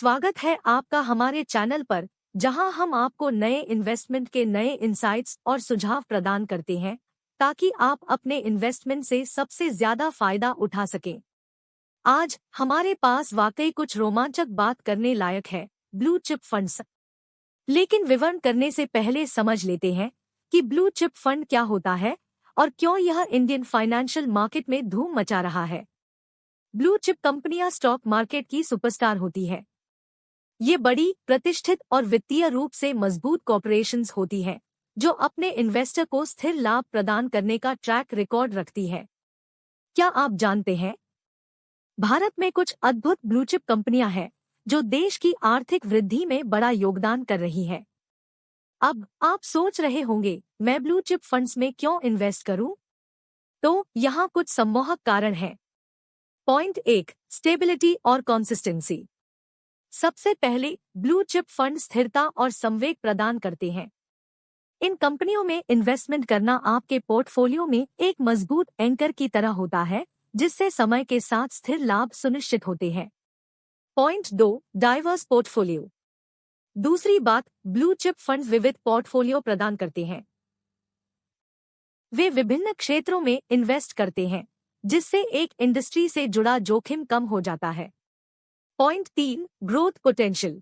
स्वागत है आपका हमारे चैनल पर, जहां हम आपको नए इन्वेस्टमेंट के नए इंसाइट्स और सुझाव प्रदान करते हैं ताकि आप अपने इन्वेस्टमेंट से सबसे ज्यादा फायदा उठा सकें। आज हमारे पास वाकई कुछ रोमांचक बात करने लायक है, ब्लू चिप फंड्स। लेकिन विवरण करने से पहले समझ लेते हैं कि ब्लू चिप फंड क्या होता है और क्यों यह इंडियन फाइनेंशियल मार्केट में धूम मचा रहा है। ब्लू चिप कंपनियां स्टॉक मार्केट की सुपरस्टार होती है। ये बड़ी, प्रतिष्ठित और वित्तीय रूप से मजबूत कॉर्पोरेशंस होती हैं, जो अपने इन्वेस्टर को स्थिर लाभ प्रदान करने का ट्रैक रिकॉर्ड रखती है। क्या आप जानते हैं, भारत में कुछ अद्भुत ब्लूचिप कंपनियां हैं जो देश की आर्थिक वृद्धि में बड़ा योगदान कर रही है। अब आप सोच रहे होंगे, मैं ब्लू चिप फंड्स में क्यों इन्वेस्ट करूं? तो यहाँ कुछ सम्मोहक कारण हैं। पॉइंट 1, स्टेबिलिटी और कंसिस्टेंसी। सबसे पहले, ब्लू चिप फंड स्थिरता और संवेग प्रदान करते हैं। इन कंपनियों में इन्वेस्टमेंट करना आपके पोर्टफोलियो में एक मजबूत एंकर की तरह होता है, जिससे समय के साथ स्थिर लाभ सुनिश्चित होते हैं। Point 2, diverse portfolio. दूसरी बात, ब्लू चिप फंड्स विविध पोर्टफोलियो प्रदान करते हैं। वे विभिन्न क्षेत्रों में इन्वेस्ट करते हैं, जिससे एक इंडस्ट्री से जुड़ा जोखिम कम हो जाता है। Point 3, growth potential.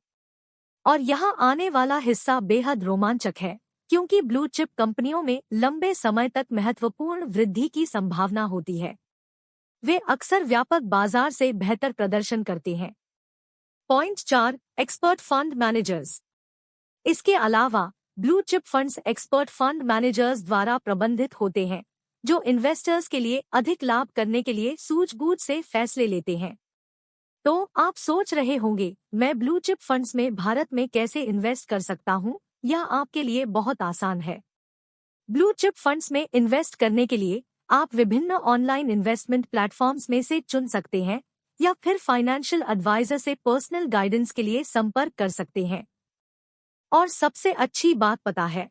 और यहाँ आने वाला हिस्सा बेहद रोमांचक है, क्योंकि ब्लू चिप कंपनियों में लंबे समय तक महत्वपूर्ण वृद्धि की संभावना होती है। वे अक्सर व्यापक बाजार से बेहतर प्रदर्शन करते हैं। Point 4, expert fund managers. इसके अलावा blue chip funds expert fund managers द्वारा प्रबंधित होते हैं, जो इन्वेस्टर्स के लिए अधिक लाभ करने के लिए सूझबूझ से फैसले लेते हैं। तो आप सोच रहे होंगे, मैं ब्लू चिप फंड्स में भारत में कैसे इन्वेस्ट कर सकता हूं? यह आपके लिए बहुत आसान है। ब्लू चिप फंड्स में इन्वेस्ट करने के लिए आप विभिन्न ऑनलाइन इन्वेस्टमेंट प्लेटफॉर्म्स में से चुन सकते हैं या फिर फाइनेंशियल एडवाइजर से पर्सनल गाइडेंस के लिए संपर्क कर सकते हैं। और सबसे अच्छी बात पता है,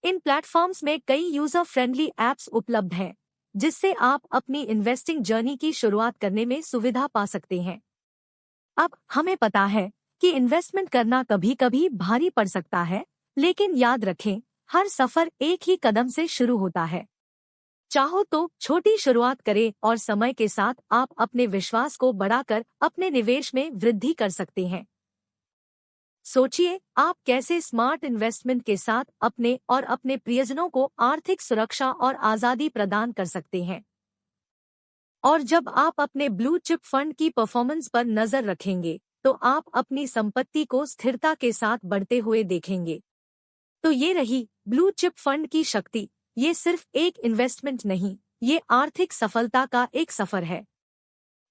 इन प्लेटफॉर्म्स में कई यूजर फ्रेंडली ऐप्स उपलब्ध हैं, जिससे आप अपनी इन्वेस्टिंग जर्नी की शुरुआत करने में सुविधा पा सकते हैं। अब हमें पता है कि इन्वेस्टमेंट करना कभी कभी भारी पड़ सकता है, लेकिन याद रखें, हर सफर एक ही कदम से शुरू होता है। चाहो तो छोटी शुरुआत करें और समय के साथ आप अपने विश्वास को बढ़ाकर अपने निवेश में वृद्धि कर सकते हैं। सोचिए, आप कैसे स्मार्ट इन्वेस्टमेंट के साथ अपने और अपने प्रियजनों को आर्थिक सुरक्षा और आजादी प्रदान कर सकते हैं। और जब आप अपने ब्लू चिप फंड की परफॉर्मेंस पर नजर रखेंगे, तो आप अपनी संपत्ति को स्थिरता के साथ बढ़ते हुए देखेंगे। तो ये रही ब्लू चिप फंड की शक्ति। ये सिर्फ एक इन्वेस्टमेंट नहीं, ये आर्थिक सफलता का एक सफर है।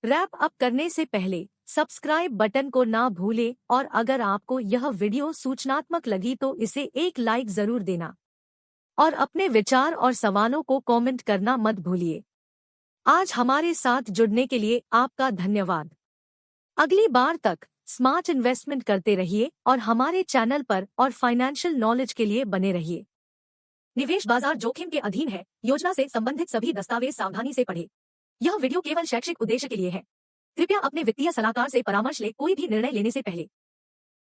रैप अप करने से पहले सब्सक्राइब बटन को ना भूलें, और अगर आपको यह वीडियो सूचनात्मक लगी तो इसे एक लाइक जरूर देना और अपने विचार और सवालों को कमेंट करना मत भूलिए। आज हमारे साथ जुड़ने के लिए आपका धन्यवाद। अगली बार तक स्मार्ट इन्वेस्टमेंट करते रहिए और हमारे चैनल पर और फाइनेंशियल नॉलेज के लिए बने रहिए। निवेश बाजार जोखिम के अधीन है। योजना से संबंधित सभी दस्तावेज सावधानी से पढ़ें। यह वीडियो केवल शैक्षिक उद्देश्य के लिए है। कृपया अपने वित्तीय सलाहकार से परामर्श लें कोई भी निर्णय लेने से पहले।